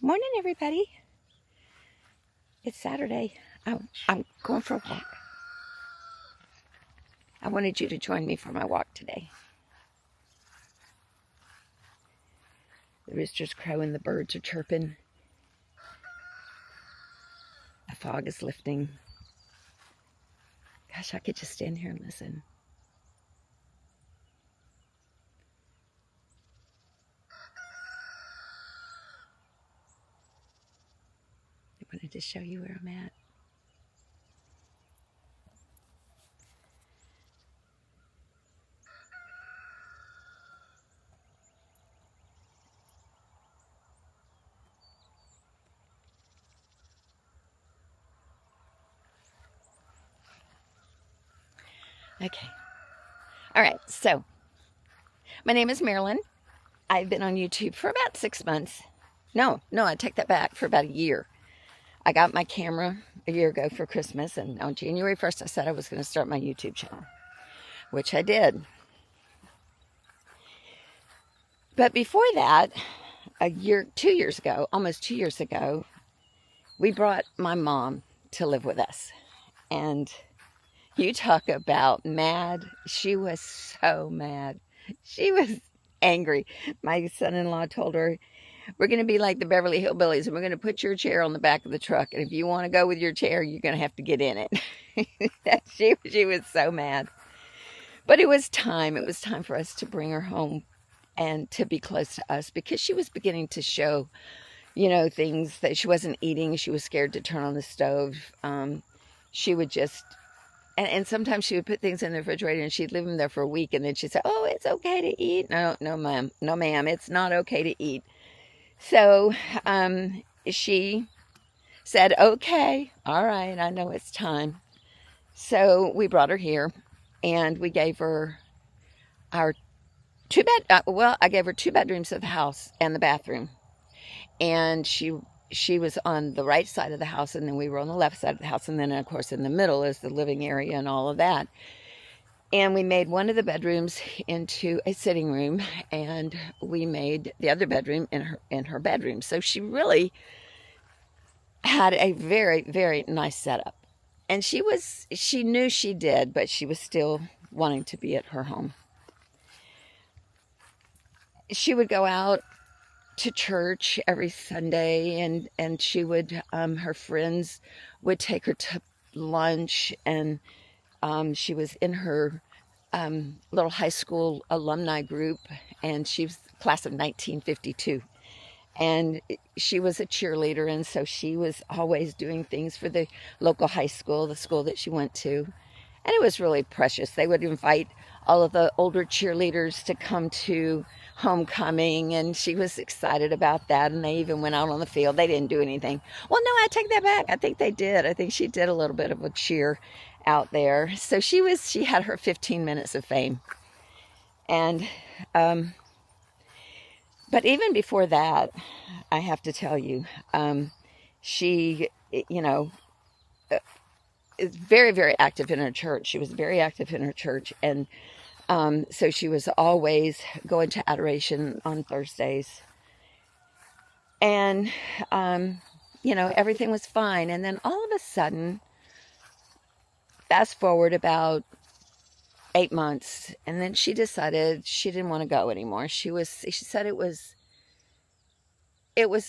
Morning, everybody. It's Saturday. I'm going for a walk. I wanted you to join me for my walk today. The rooster's crowing, the birds are chirping. The fog is lifting. Gosh, I could just stand here and listen. I wanted to show you where I'm at. Okay. All right. So, my name is Marilyn. I've been on YouTube for about 6 months. No, I take that back, for about a year. I got my camera a year ago for Christmas, and on January 1st, I said I was going to start my YouTube channel, which I did. But before that, 2 years ago, almost 2 years ago, we brought my mom to live with us. And you talk about mad. She was so mad. She was angry. My son-in-law told her, we're going to be like the Beverly Hillbillies, and we're going to put your chair on the back of the truck. And if you want to go with your chair, you're going to have to get in it. She was so mad. But it was time. It was time for us to bring her home and to be close to us, because she was beginning to show, things that she wasn't eating. She was scared to turn on the stove. She would just, and sometimes she would put things in the refrigerator and she'd leave them there for a week, and then she'd say, oh, it's okay to eat. No, ma'am, it's not okay to eat. So she said, okay, all right, I know it's time. So we brought her here, and we gave her our I gave her 2 bedrooms of the house and the bathroom. And she was on the right side of the house, and then we were on the left side of the house. And then, of course, in the middle is the living area and all of that. And we made one of the bedrooms into a sitting room, and we made the other bedroom in her bedroom. So she really had a very, very nice setup. And she knew she did, but she was still wanting to be at her home. She would go out to church every Sunday, and she would, her friends would take her to lunch, and she was in her little high school alumni group, and she was class of 1952, and she was a cheerleader, and so she was always doing things for the local high school, the school that she went to. And it was really precious. They would invite all of the older cheerleaders to come to homecoming, and she was excited about that. And they even went out on the field. They didn't do anything. Well, no, I take that back. I think they did. I think she did a little bit of a cheer out there. So she had her 15 minutes of fame. And but even before that, I have to tell you, she, is very, very active in her church. She was very active in her church. And so she was always going to adoration on Thursdays. And, everything was fine. And then all of a sudden, fast forward about 8 months, and then she decided she didn't want to go anymore. She said it was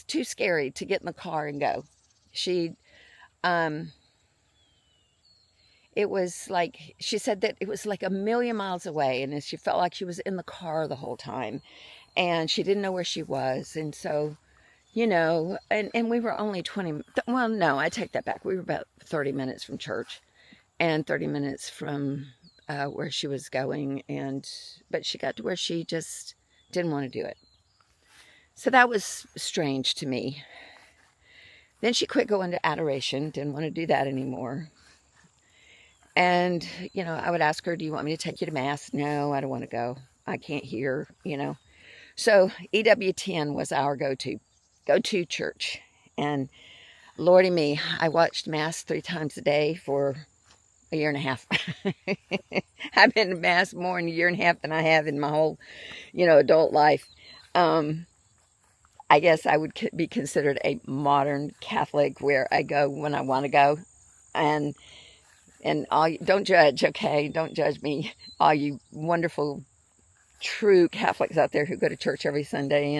too scary to get in the car and go. It was like, she said that it was like a million miles away, and she felt like she was in the car the whole time, and she didn't know where she was. And so, and we were only 20, well, no, I take that back. We were about 30 minutes from church and 30 minutes from where she was going, but she got to where she just didn't want to do it. So that was strange to me. Then she quit going to adoration, didn't want to do that anymore. And, I would ask her, do you want me to take you to Mass? No, I don't want to go. I can't hear, So EWTN was our go-to church. And Lordy me, I watched Mass 3 times a day for a year and a half. I've been to Mass more in a year and a half than I have in my whole, adult life. I guess I would be considered a modern Catholic, where I go when I want to go. And all, don't judge, okay? Don't judge me, all you wonderful, true Catholics out there who go to church every Sunday.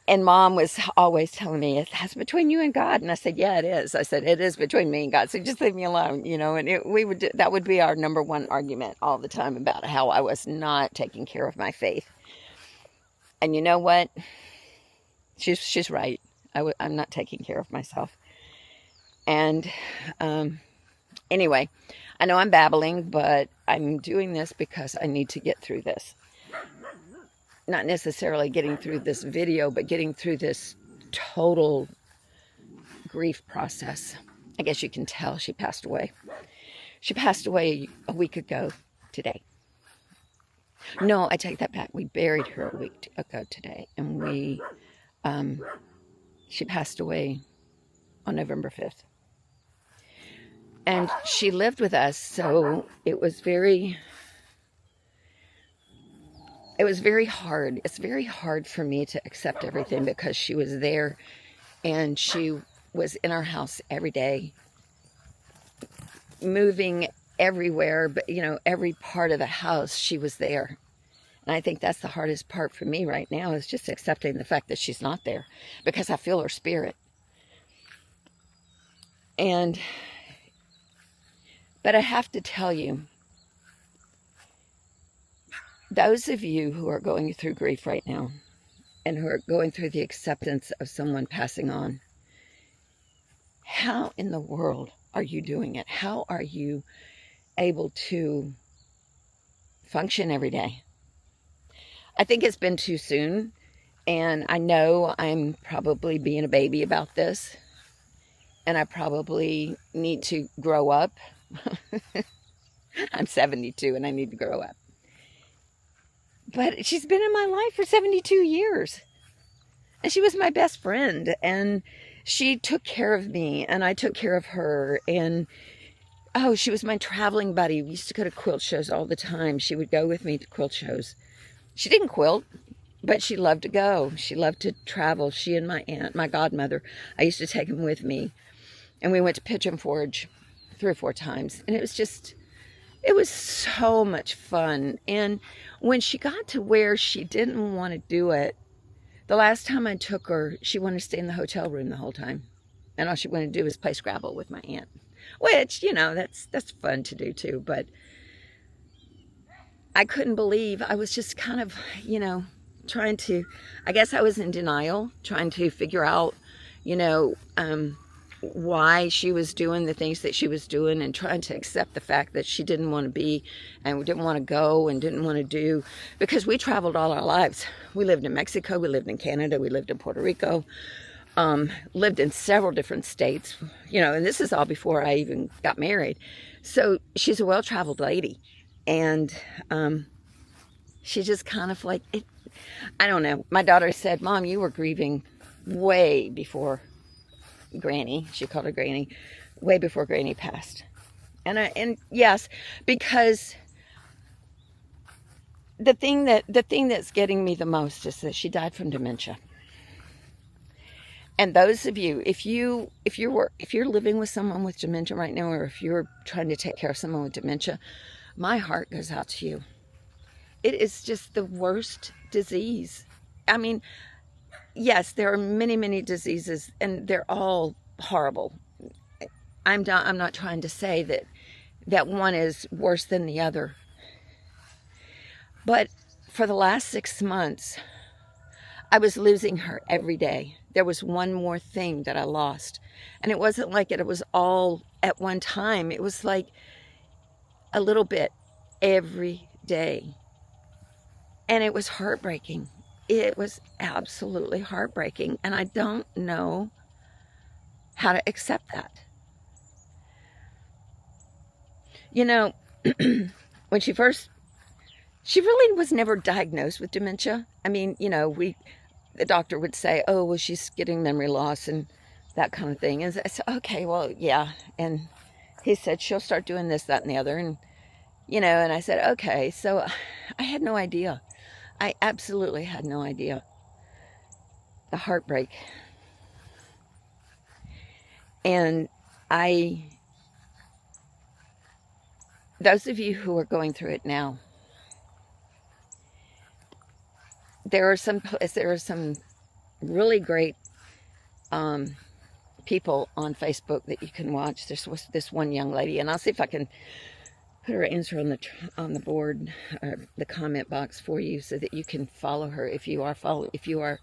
And Mom was always telling me, that's between you and God. And I said, yeah, it is. I said, it is between me and God. So just leave me alone, And that would be our number one argument all the time, about how I was not taking care of my faith. And you know what? She's right. I'm not taking care of myself. And anyway, I know I'm babbling, but I'm doing this because I need to get through this. Not necessarily getting through this video, but getting through this total grief process. I guess you can tell she passed away. She passed away a week ago today. No, I take that back. We buried her a week ago today. And she passed away on November 5th. And she lived with us, so it was very hard. It's very hard for me to accept everything, because she was there and she was in our house every day, moving everywhere, but every part of the house, she was there. And I think that's the hardest part for me right now, is just accepting the fact that she's not there, because I feel her spirit. But I have to tell you, those of you who are going through grief right now, and who are going through the acceptance of someone passing on, how in the world are you doing it? How are you able to function every day? I think it's been too soon, and I know I'm probably being a baby about this, and I probably need to grow up. I'm 72 and I need to grow up. But she's been in my life for 72 years. And she was my best friend. And she took care of me. And I took care of her. And, she was my traveling buddy. We used to go to quilt shows all the time. She would go with me to quilt shows. She didn't quilt, but she loved to go. She loved to travel. She and my aunt, my godmother, I used to take them with me. And we went to Pigeon Forge 3 or 4 times. And it was so much fun. And when she got to where she didn't want to do it, the last time I took her, she wanted to stay in the hotel room the whole time. And all she wanted to do was play Scrabble with my aunt. Which, that's fun to do too. But I couldn't believe, I was just kind of, trying to, I guess I was in denial, trying to figure out, why she was doing the things that she was doing, and trying to accept the fact that she didn't want to be, and didn't want to go, and didn't want to do, because we traveled all our lives. We lived in Mexico, we lived in Canada, we lived in Puerto Rico, lived in several different states, and this is all before I even got married. So she's a well-traveled lady, and she just kind of like, I don't know. My daughter said, Mom, you were grieving way before Granny, she called her Granny, way before Granny passed. And yes, because the thing that's getting me the most is that she died from dementia. And those of you, if you're living with someone with dementia right now, or if you're trying to take care of someone with dementia, my heart goes out to you. It is just the worst disease. I mean, yes, there are many, many diseases, and they're all horrible. I'm not trying to say that one is worse than the other. But for the last 6 months, I was losing her every day. There was one more thing that I lost. And it wasn't like it was all at one time. It was like a little bit every day. And it was heartbreaking. It was absolutely heartbreaking, and I don't know how to accept that. When she really was never diagnosed with dementia. I mean, the doctor would say, oh, well, she's getting memory loss and that kind of thing. And I said, okay, well, yeah. And he said, she'll start doing this, that, and the other. And, and I said, okay. So I had no idea. I absolutely had no idea. the heartbreak. And those of you who are going through it now, there are some really great people on Facebook that you can watch. There's this one young lady, and I'll see if I can put her answer on the board, the comment box for you, so that you can follow her if you are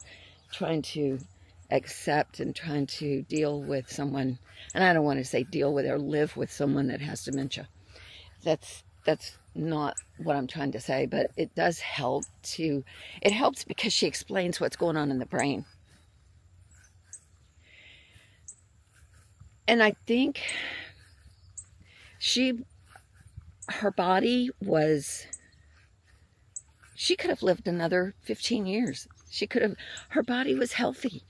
trying to accept and trying to deal with someone. And I don't want to say deal with or live with someone that has dementia. That's not what I'm trying to say, but it does help it helps because she explains what's going on in the brain. And I think her body she could have lived another 15 years. Her body was healthy,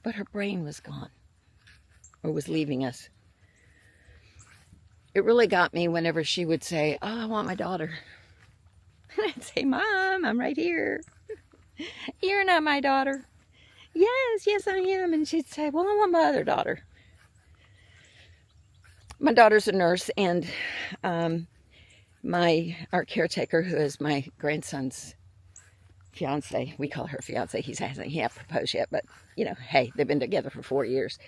but her brain was gone, or was leaving us. It really got me whenever she would say, "Oh, I want my daughter." And I'd say, "Mom, I'm right here." "You're not my daughter." Yes, I am. And she'd say, "Well, I want my other daughter." My daughter's a nurse, and our caretaker, who is my grandson's fiance, we call her fiance. He hasn't proposed yet, but hey, they've been together for 4 years.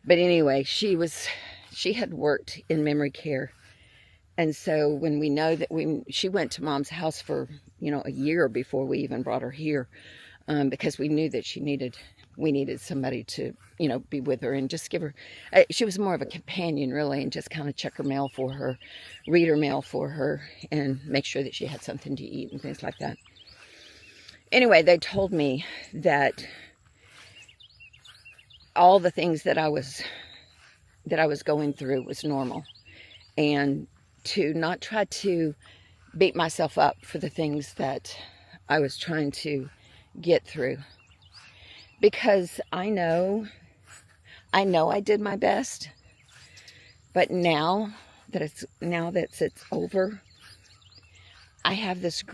But anyway, she had worked in memory care, and so when we know that she went to Mom's house for a year before we even brought her here, because we knew that we needed somebody to be with her and just give her, she was more of a companion really, and just kind of check her mail for her, read her mail for her, and make sure that she had something to eat and things like that. Anyway, they told me that all the things that I was going through was normal, and to not try to beat myself up for the things that I was trying to get through, because I know I did my best, but now that it's over, I have this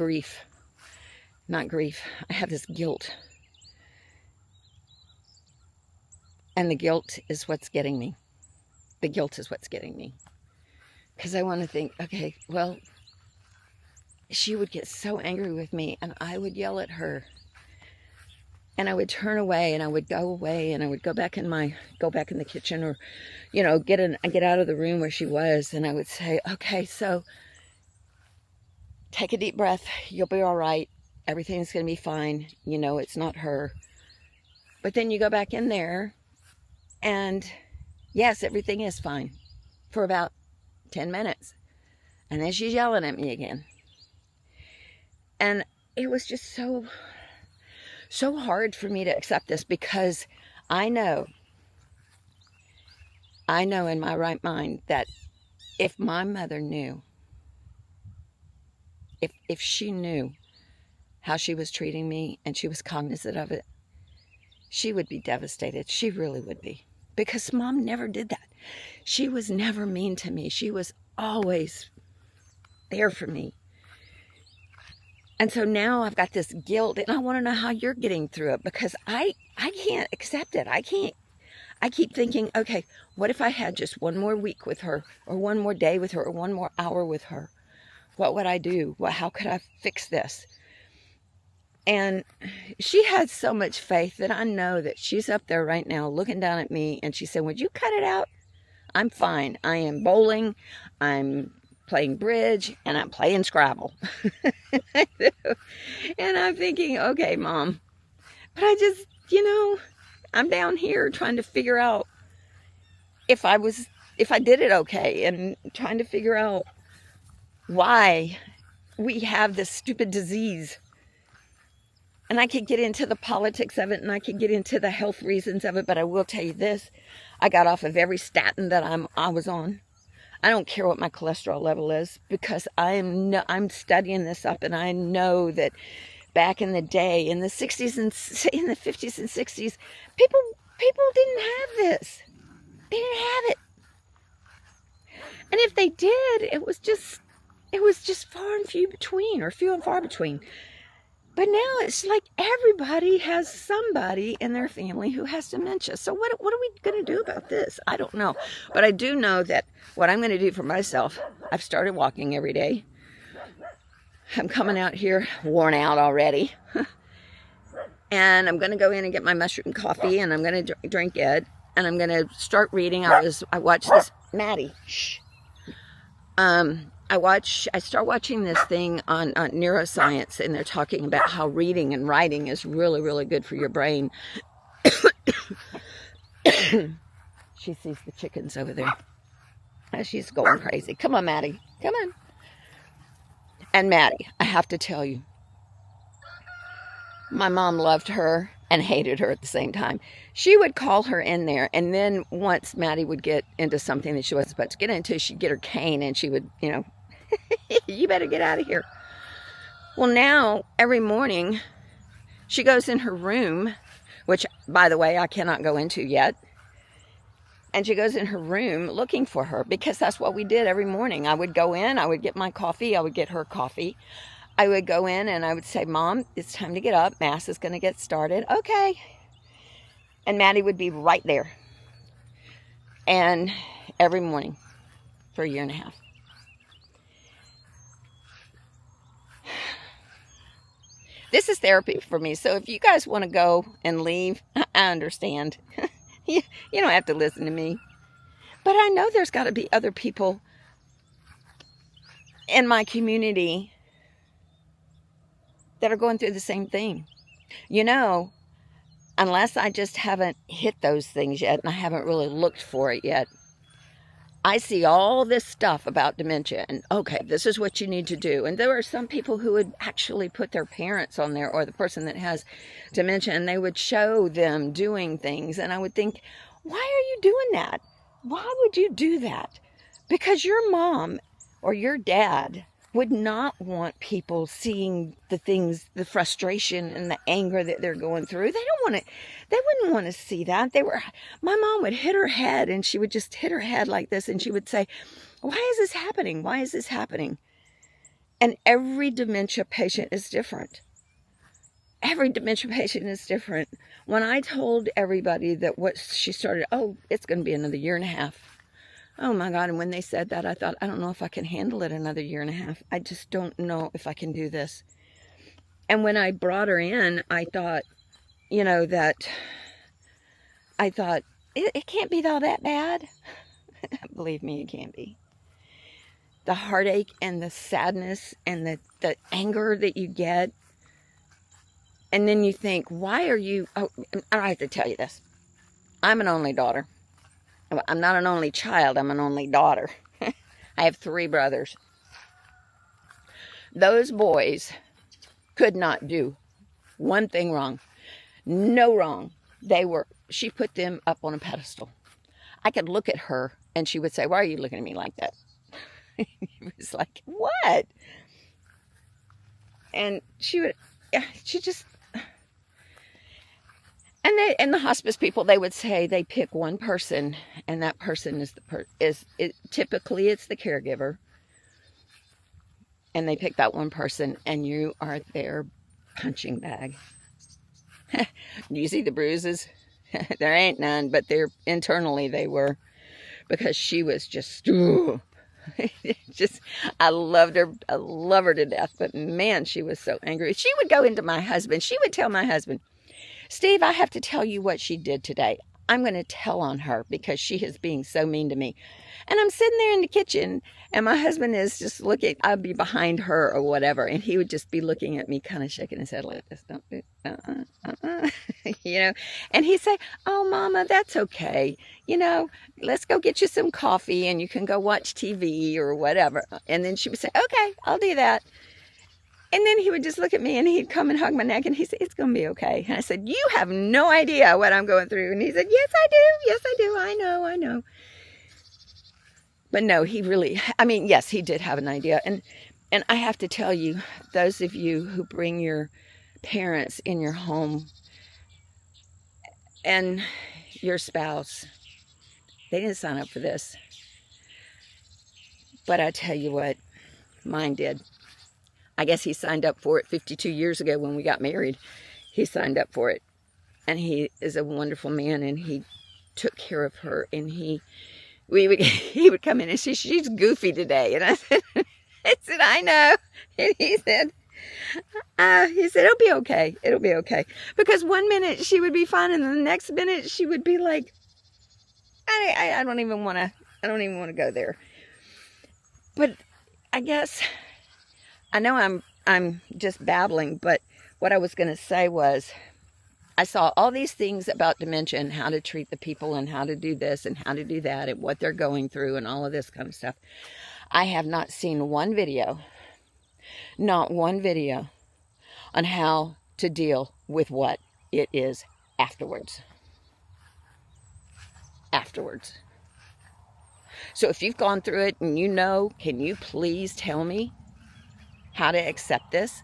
I have this guilt, and the guilt is what's getting me. Because I want to think, okay, well, she would get so angry with me, and I would yell at her, and I would turn away, and I would go away, and I would go back in the kitchen, or get out of the room where she was, and I would say, "Okay, so take a deep breath. You'll be all right. Everything's going to be fine. It's not her." But then you go back in there, and yes, everything is fine for about 10 minutes. And then she's yelling at me again. And it was just so hard for me to accept this, because I know in my right mind that if my mother knew, if she knew how she was treating me, and she was cognizant of it, she would be devastated. She really would be. Because Mom never did that. She was never mean to me. She was always there for me. And so now I've got this guilt, and I want to know how you're getting through it, because I can't accept it. I keep thinking, okay, what if I had just one more week with her, or one more day with her, or one more hour with her? What would I do? How could I fix this? And she had so much faith that I know that she's up there right now looking down at me, and she said, "Would you cut it out? I'm fine. I am bowling, I'm playing bridge, and I'm playing Scrabble." And I'm thinking, okay, Mom, but I just, I'm down here trying to figure out if I did it okay, and trying to figure out why we have this stupid disease. And I could get into the politics of it, and I could get into the health reasons of it, but I will tell you this: I got off of every statin that I was on. I don't care what my cholesterol level is, because I'm studying this up, and I know that back in the day, in the 60s and in the 50s and 60s, people didn't have this. They didn't have it. And if they did, it was just far and few and far between. But now it's like everybody has somebody in their family who has dementia. So what are we going to do about this? I don't know. But I do know that what I'm going to do for myself, I've started walking every day. I'm coming out here worn out already. And I'm going to go in and get my mushroom coffee, and I'm going to drink it. And I'm going to start reading. I watched this, Maddie, shh. I start watching this thing on neuroscience, and they're talking about how reading and writing is really, really good for your brain. She sees the chickens over there. She's going crazy. Come on, Maddie. Come on. And Maddie, I have to tell you, my mom loved her and hated her at the same time. She would call her in there, and then once Maddie would get into something that she wasn't supposed to get into, she'd get her cane, and she would, you better get out of here. Well, now, every morning, she goes in her room, which, by the way, I cannot go into yet. And she goes in her room looking for her, because that's what we did every morning. I would go in, I would get my coffee, I would get her coffee. I would go in and I would say, Mom, it's time to get up. Mass is going to get started. Okay. And Maddie would be right there. And every morning for a year and a half. This is therapy for me. So if you guys want to go and leave, I understand. You don't have to listen to me. But I know there's got to be other people in my community that are going through the same thing. Unless I just haven't hit those things yet, and I haven't really looked for it yet, I see all this stuff about dementia, and okay, this is what you need to do. And there are some people who would actually put their parents on there, or the person that has dementia, and they would show them doing things. And I would think, why are you doing that? Why would you do that? Because your mom or your dad would not want people seeing the things, the frustration and the anger that they're going through. They wouldn't want to see that. My mom would hit her head, and she would just hit her head like this, and she would say, why is this happening? Why is this happening? And every dementia patient is different. Every dementia patient is different. When I told everybody that she started, it's going to be another year and a half. Oh my God, and when they said that, I thought, I don't know if I can handle it another year and a half. I just don't know if I can do this. And when I brought her in, I thought, it can't be all that bad. Believe me, it can't be. The heartache and the sadness and the anger that you get. And then you think, why are you, I have to tell you this. I'm an only daughter. I'm not an only child, I'm an only daughter. I have 3 brothers. Those boys could not do one thing wrong. No wrong. She put them up on a pedestal. I could look at her and she would say, why are you looking at me like that? It was like, what? And and the hospice people, they would say they pick one person, and that person typically it's the caregiver, and they pick that one person, and you are their punching bag. Do you see the bruises? There ain't none, but internally they were, because she was just, I loved her. I love her to death, but man, she was so angry. She would go into my husband. She would tell my husband, Steve, I have to tell you what she did today. I'm going to tell on her because she is being so mean to me. And I'm sitting there in the kitchen, and my husband is just looking. I'd be behind her or whatever, and he would just be looking at me, kind of shaking his head like this. Don't do And he'd say, oh, Mama, that's okay. Let's go get you some coffee, and you can go watch TV or whatever. And then she would say, okay, I'll do that. And then he would just look at me, and he'd come and hug my neck, and he said, it's going to be okay. And I said, you have no idea what I'm going through. And he said, yes, I do. Yes, I do. I know. But no, yes, he did have an idea. And I have to tell you, those of you who bring your parents in your home and your spouse, they didn't sign up for this. But I tell you what, mine did. I guess he signed up for it 52 years ago when we got married. He signed up for it. And he is a wonderful man, and he took care of her. And he would come in and say, she's goofy today. And I said, I know. And he said, it'll be okay. It'll be okay. Because one minute she would be fine, and the next minute she would be like, I don't even want to go there. But I guess, I know I'm just babbling, but what I was going to say was, I saw all these things about dementia and how to treat the people and how to do this and how to do that and what they're going through and all of this kind of stuff. I have not seen one video, not one video, on how to deal with what it is afterwards. Afterwards. So if you've gone through it and you know, can you please tell me how to accept this?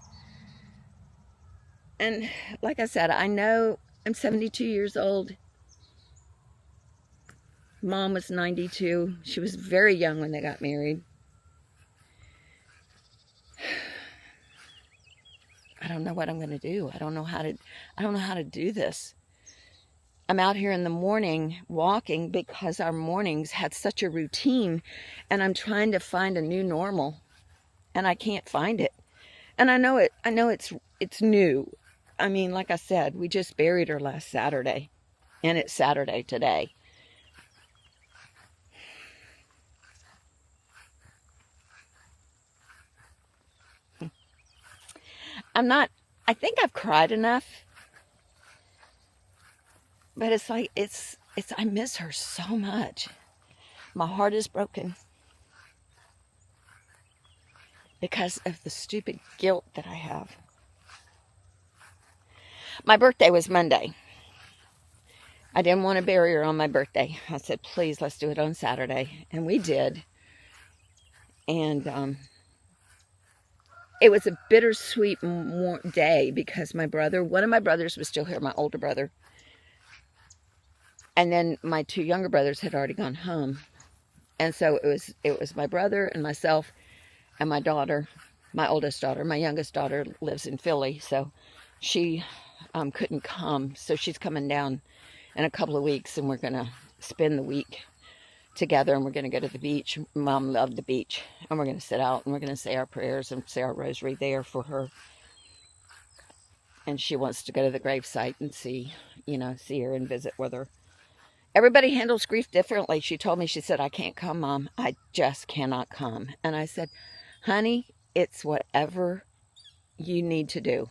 And like I said, I know I'm 72 years old. Mom was 92. She was very young when they got married. I don't know what I'm going to do. I don't know how to do this. I'm out here in the morning walking because our mornings had such a routine, and I'm trying to find a new normal, and I can't find it. And I know it's new. I mean, like I said, we just buried her last Saturday, and it's Saturday today. I think I've cried enough. But it's like, I miss her so much. My heart is broken because of the stupid guilt that I have. My birthday was Monday. I didn't want to bury her on my birthday. I said, please, let's do it on Saturday. And we did. And it was a bittersweet day because one of my brothers was still here, my older brother. And then my two younger brothers had already gone home. And so it was my brother and myself and my daughter, my oldest daughter. My youngest daughter lives in Philly, so she couldn't come. So she's coming down in a couple of weeks, and we're going to spend the week together, and we're going to go to the beach. Mom loved the beach. And we're going to sit out, and we're going to say our prayers and say our rosary there for her. And she wants to go to the gravesite and see her and visit with her. Everybody handles grief differently. She told me, she said, I can't come, Mom. I just cannot come. And I said, honey, it's whatever you need to do.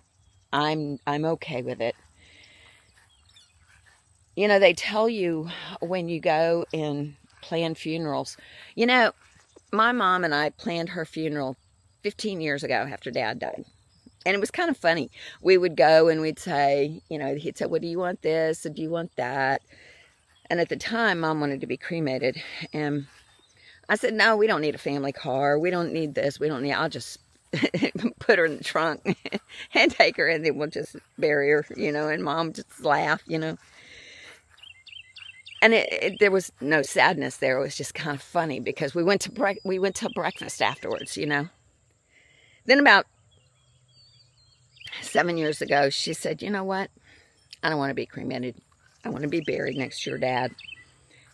I'm okay with it. You know, they tell you when you go and plan funerals. You know, my mom and I planned her funeral 15 years ago after Dad died. And it was kind of funny. We would go and we'd say, he'd say, well, do you want this? Or do you want that? And at the time, Mom wanted to be cremated. And I said, no, we don't need a family car. We don't need this. I'll just put her in the trunk and take her, and then we'll just bury her, and Mom just laugh, And there was no sadness there. It was just kind of funny because we went to breakfast afterwards, Then about 7 years ago, she said, you know what? I don't want to be cremated. I want to be buried next to your dad.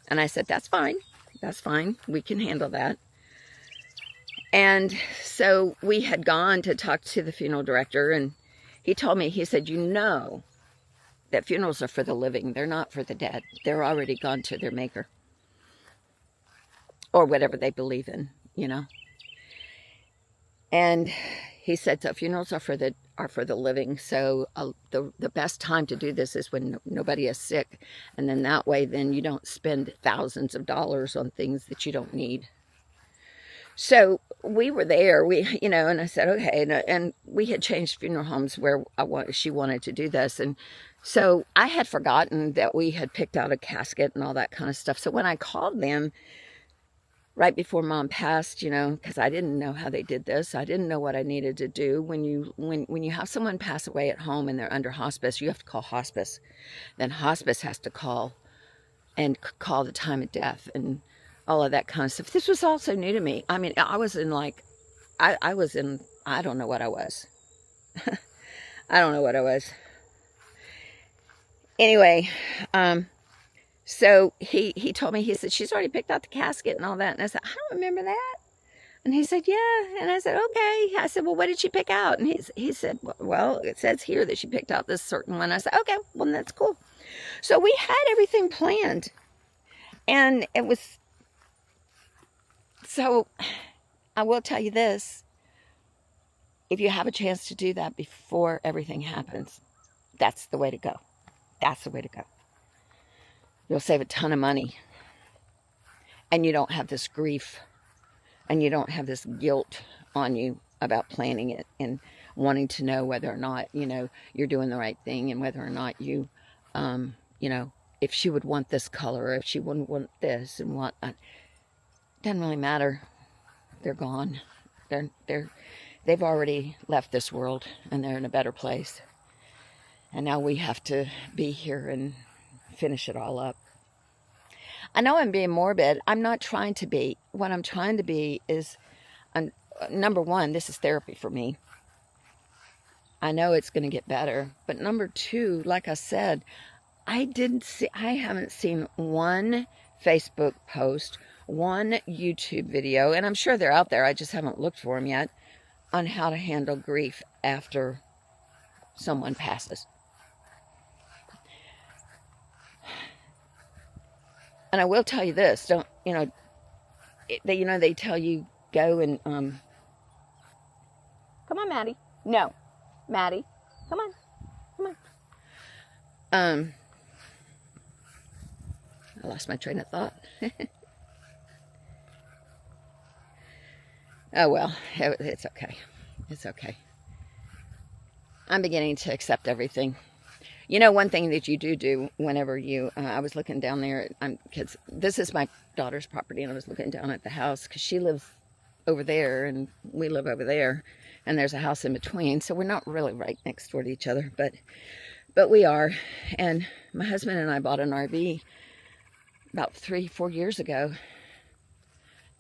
And I said, that's fine. That's fine. We can handle that. And so we had gone to talk to the funeral director, and he told me, he said, that funerals are for the living. They're not for the dead. They're already gone to their maker. Or whatever they believe in, And he said, so funerals are for the living. So the best time to do this is when nobody is sick. And then that way, then you don't spend thousands of dollars on things that you don't need. So we were there, and I said, okay. And we had changed funeral homes where she wanted to do this. And so I had forgotten that we had picked out a casket and all that kind of stuff. So when I called them right before Mom passed, because I didn't know how they did this. I didn't know what I needed to do. When you have someone pass away at home and they're under hospice, you have to call hospice. Then hospice has to call the time of death and all of that kind of stuff. This was also new to me. I mean, I was in I don't know what I was. I don't know what I was. Anyway, so he told me, he said, she's already picked out the casket and all that. And I said, I don't remember that. And he said, yeah. And I said, okay. I said, well, what did she pick out? And he said, well, it says here that she picked out this certain one. I said, okay, well, that's cool. So we had everything planned. And it was, so I will tell you this. If you have a chance to do that before everything happens, that's the way to go. That's the way to go. You'll save a ton of money. And you don't have this grief. And you don't have this guilt on you about planning it and wanting to know whether or not, you know, you're doing the right thing, and whether or not you, you know, if she would want this color, or if she wouldn't want this and what. Doesn't really matter. They're gone. They've already left this world, and they're in a better place. And now we have to be here and finish it all up. I know I'm being morbid. I'm not trying to be. What I'm trying to be is, number one, this is therapy for me. I know it's going to get better. But number two, like I said, I haven't seen one Facebook post, one YouTube video, and I'm sure they're out there. I just haven't looked for them yet, on how to handle grief after someone passes. And I will tell you this, don't, they tell you go and, come on, Maddie. No, Maddie, come on. I lost my train of thought. Oh, well, it's okay. It's okay. I'm beginning to accept everything. You know, one thing that you do whenever you, I was looking down there, because this is my daughter's property, and I was looking down at the house, because she lives over there, and we live over there, and there's a house in between, so we're not really right next door to each other, but we are. And my husband and I bought an RV about 3-4 years ago,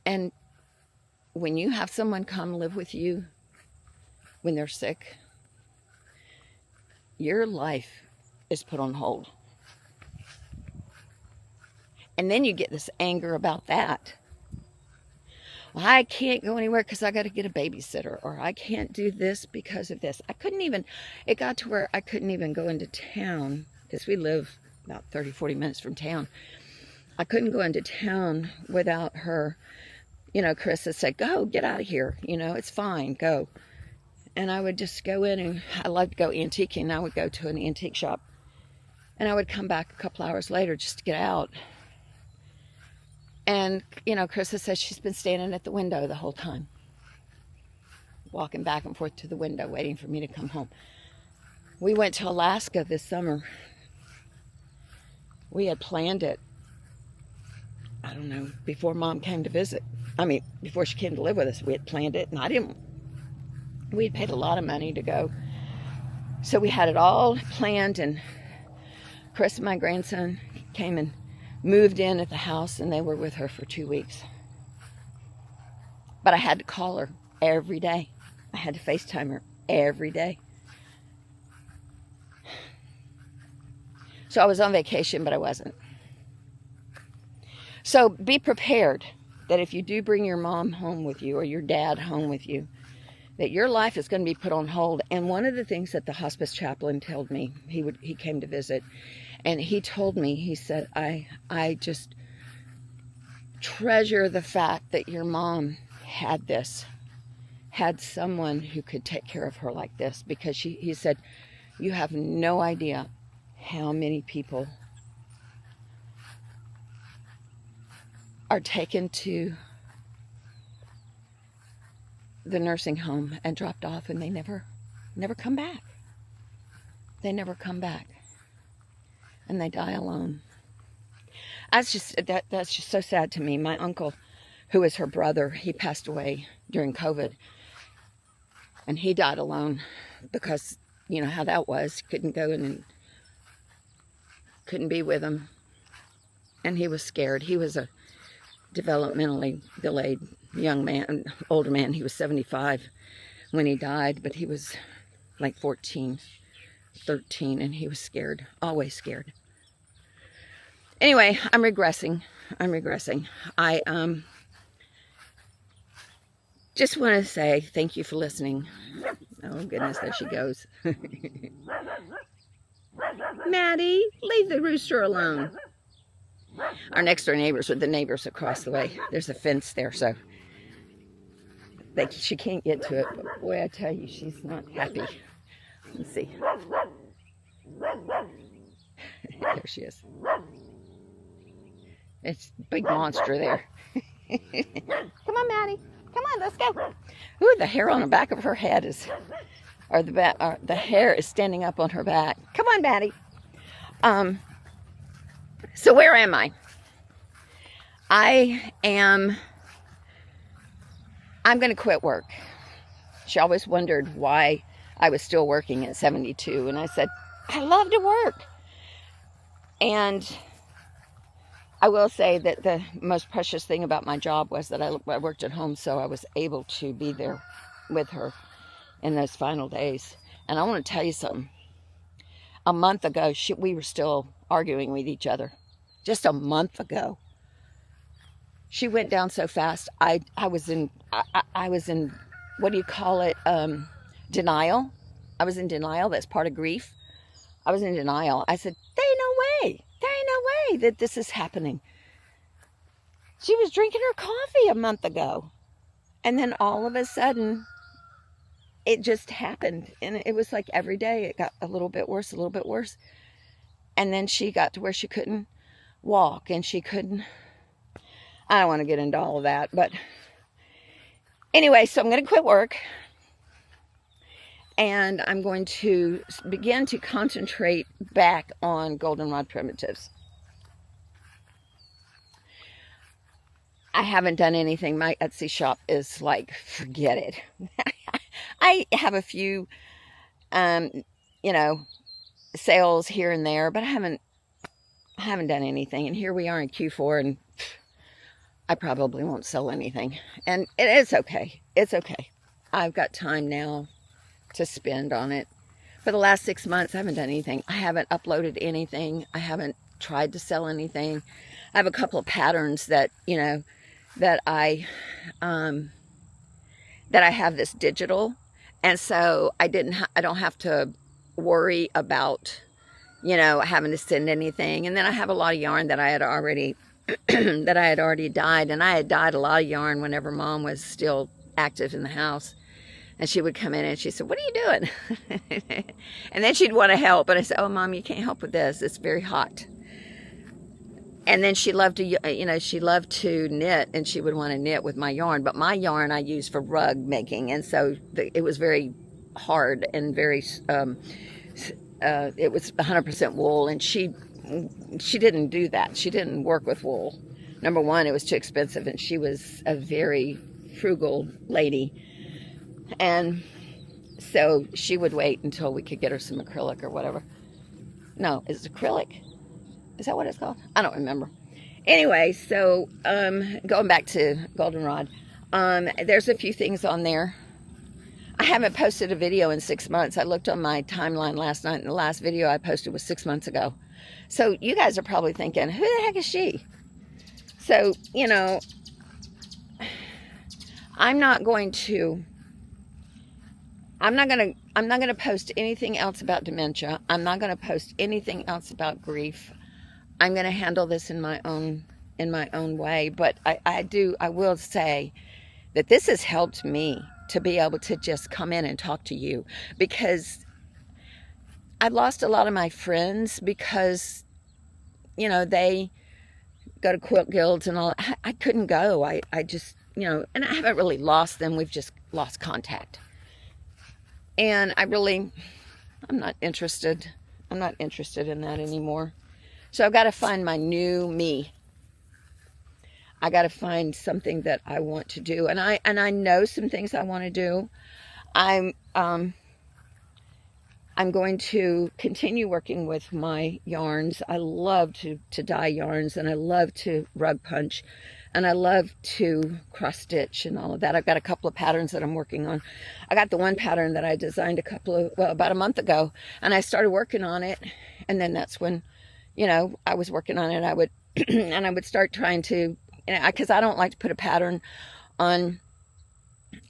and when you have someone come live with you when they're sick, your life is put on hold. And then you get this anger about that. Well, I can't go anywhere because I got to get a babysitter, or I can't do this because of this. It got to where I couldn't even go into town, because we live about 30-40 minutes from town. I couldn't go into town without her. You know, Chris had said, go, get out of here. You know, it's fine, go. And I would just go in, and I like to go antiquing, and I would go to an antique shop. And I would come back a couple hours later just to get out. And, you know, Krista says she's been standing at the window the whole time, walking back and forth to the window, waiting for me to come home. We went to Alaska this summer. We had planned it, I don't know, before Mom came to visit. Before she came to live with us, we had planned it, and we had paid a lot of money to go. So we had it all planned, and Chris, my grandson, came and moved in at the house, and they were with her for 2 weeks. But I had to call her every day. I had to FaceTime her every day. So I was on vacation, but I wasn't. So be prepared that if you do bring your mom home with you, or your dad home with you, that your life is going to be put on hold. And one of the things that the hospice chaplain told me, he came to visit, and he told me, he said, I just treasure the fact that your mom had someone who could take care of her like this, because he said, you have no idea how many people are taken to the nursing home and dropped off, and they never come back. They never come back. And they die alone. That's just so sad to me. My uncle, who is her brother, he passed away during COVID. And he died alone because, you know how that was. Couldn't go in and couldn't be with him. And he was scared. He was a developmentally delayed young man, older man. He was 75 when he died, but he was like 14, 13, and he was scared, always scared. Anyway, I'm regressing. I just want to say thank you for listening. Oh, goodness, there she goes. Maddie, leave the rooster alone. Our next door neighbors are the neighbors across the way. There's a fence there, so she can't get to it. But boy, I tell you, she's not happy. Let's see. There she is. It's a big monster there. Come on, Maddie. Come on, let's go. Ooh, the hair on the back of her head is, or the hair is standing up on her back. Come on, Maddie. So where am I? I'm going to quit work. She always wondered why I was still working at 72. And I said, I love to work. And I will say that the most precious thing about my job was that I worked at home, so I was able to be there with her in those final days. And I want to tell you something. A month ago, we were still arguing with each other. Just a month ago. She went down so fast. I was in what do you call it? Denial. I was in denial. That's part of grief. I was in denial. I said, there ain't no way that this is happening. She was drinking her coffee a month ago. And then all of a sudden, it just happened. And it was like every day it got a little bit worse, a little bit worse. And then she got to where she couldn't walk and she couldn't. I don't want to get into all of that. But anyway, so I'm going to quit work. And I'm going to begin to concentrate back on goldenrod primitives. I haven't done anything. My Etsy shop is like, forget it. I have a few, sales here and there, but I haven't done anything. And here we are in Q4, and I probably won't sell anything. And it's okay. It's okay. I've got time now to spend on it. For the last 6 months, I haven't done anything. I haven't uploaded anything. I haven't tried to sell anything. I have a couple of patterns that, that I have this digital. And so I don't have to worry about, having to send anything. And then I have a lot of yarn that I had already, dyed. And I had dyed a lot of yarn whenever Mom was still active in the house. And she would come in and she said, what are you doing? And then she'd want to help. But I said, oh, Mom, you can't help with this. It's very hot. And then she loved to knit, and she would want to knit with my yarn. But my yarn I use for rug making. And so it was very hard and very, it was 100% wool. And she didn't do that. She didn't work with wool. Number one, it was too expensive. And she was a very frugal lady. And so she would wait until we could get her some acrylic or whatever. No, is it acrylic? Is that what it's called? I don't remember. Anyway, so going back to goldenrod, there's a few things on there. I haven't posted a video in 6 months. I looked on my timeline last night, and the last video I posted was 6 months ago. So you guys are probably thinking, who the heck is she? So, I'm not going to post anything else about dementia. I'm not going to post anything else about grief. I'm going to handle this in my own way. But I will say that this has helped me to be able to just come in and talk to you, because I've lost a lot of my friends because, they go to quilt guilds and all. I couldn't go. I just, and I haven't really lost them. We've just lost contact. And I'm not interested. I'm not interested in that anymore. So I've got to find my new me. I got to find something that I want to do. And I know some things I want to do. I'm going to continue working with my yarns. I love to dye yarns, and I love to rug punch. And I love to cross stitch and all of that. I've got a couple of patterns that I'm working on. I got the one pattern that I designed about a month ago, and I started working on it. And then that's when, I was working on it. I would, and I would start trying to, because I don't like to put a pattern on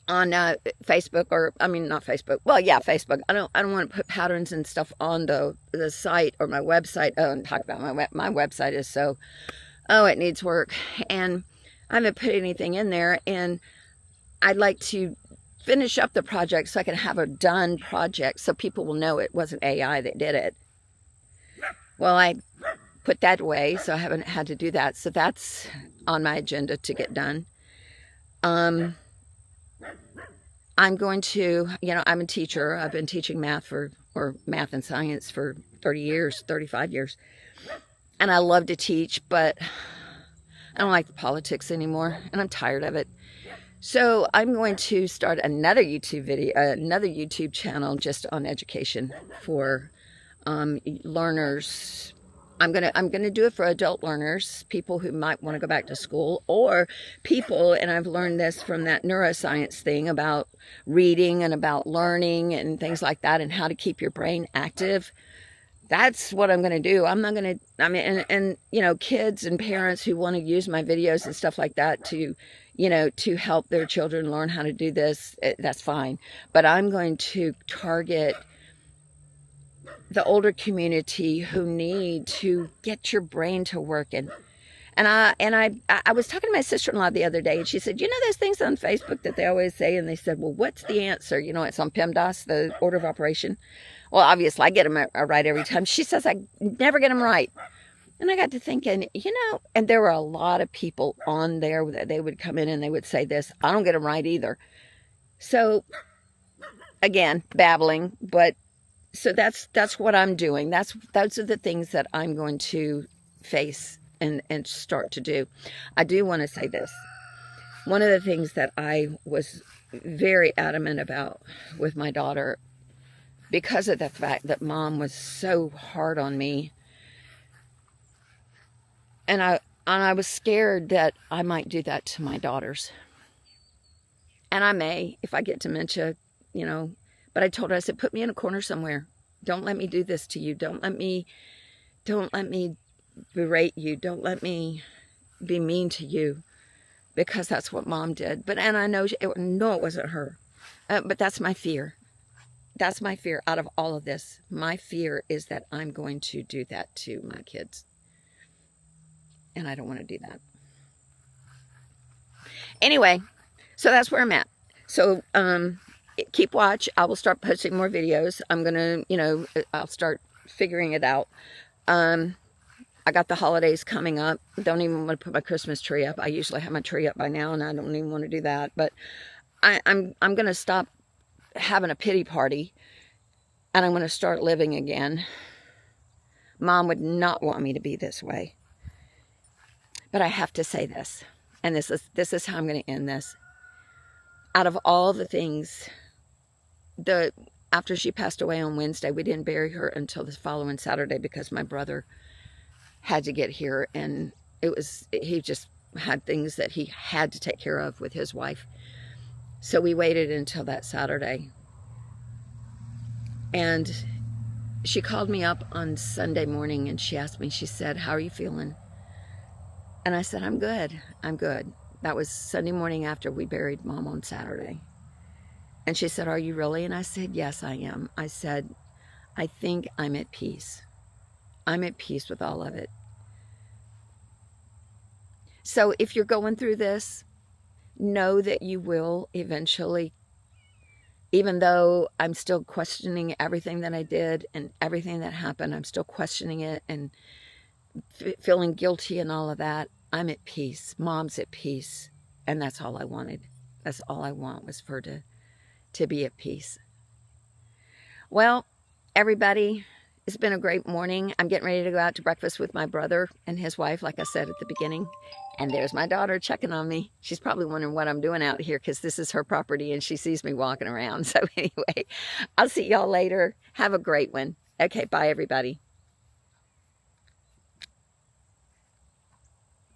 Facebook, or not Facebook. Well, yeah, Facebook. I don't want to put patterns and stuff on the site or my website. Oh, and talk about my website is so, it needs work, and I haven't put anything in there, and I'd like to finish up the project so I can have a done project so people will know it wasn't AI that did it. Well, I put that away, so I haven't had to do that. So that's on my agenda to get done. I'm going to, I'm a teacher. I've been teaching math and science for 35 years. And I love to teach, but I don't like the politics anymore, and I'm tired of it. So I'm going to start another YouTube channel just on education for learners. I'm gonna do it for adult learners, people who might want to go back to school, or people, and I've learned this from that neuroscience thing about reading and about learning and things like that, and how to keep your brain active. That's what I'm going to do. I'm not going to, and kids and parents who want to use my videos and stuff like that to, to help their children learn how to do this, that's fine. But I'm going to target the older community who need to get your brain to working. And I was talking to my sister-in-law the other day, and she said, those things on Facebook that they always say, and they said, well, what's the answer? It's on PEMDAS, the order of operation. Well, obviously, I get them right every time. She says I never get them right. And I got to thinking, and there were a lot of people on there that they would come in and they would say this, I don't get them right either. So, again, babbling, but so that's what I'm doing. Those are the things that I'm going to face and start to do. I do want to say this. One of the things that I was very adamant about with my daughter, because of the fact that Mom was so hard on me, and I was scared that I might do that to my daughters. And I may, if I get dementia, but I told her, I said, put me in a corner somewhere. Don't let me do this to you. Don't let me berate you. Don't let me be mean to you, because that's what Mom did. And I know it wasn't her, but that's my fear. That's my fear out of all of this. My fear is that I'm going to do that to my kids. And I don't want to do that. Anyway, so that's where I'm at. So keep watch. I will start posting more videos. I'm going to, I'll start figuring it out. I got the holidays coming up. Don't even want to put my Christmas tree up. I usually have my tree up by now, and I don't even want to do that. But I'm going to stop having a pity party, and I'm going to start living again. Mom would not want me to be this way. But I have to say this, and this is how I'm going to end this. Out of all the things, after she passed away on Wednesday, we didn't bury her until the following Saturday because my brother had to get here, and he just had things that he had to take care of with his wife. So we waited until that Saturday. And she called me up on Sunday morning, and she asked me, she said, how are you feeling? And I said, I'm good. I'm good. That was Sunday morning after we buried Mom on Saturday. And she said, are you really? And I said, yes, I am. I said, I think I'm at peace. I'm at peace with all of it. So if you're going through this, know that you will eventually, even though I'm still questioning everything that I did and everything that happened, I'm still questioning it and feeling guilty and all of that. I'm at peace. Mom's at peace. And that's all I wanted. That's all I want, was for her to be at peace. Well, everybody, it's been a great morning. I'm getting ready to go out to breakfast with my brother and his wife, like I said at the beginning. And there's my daughter checking on me. She's probably wondering what I'm doing out here, because this is her property and she sees me walking around. So anyway, I'll see y'all later. Have a great one. Okay, bye everybody.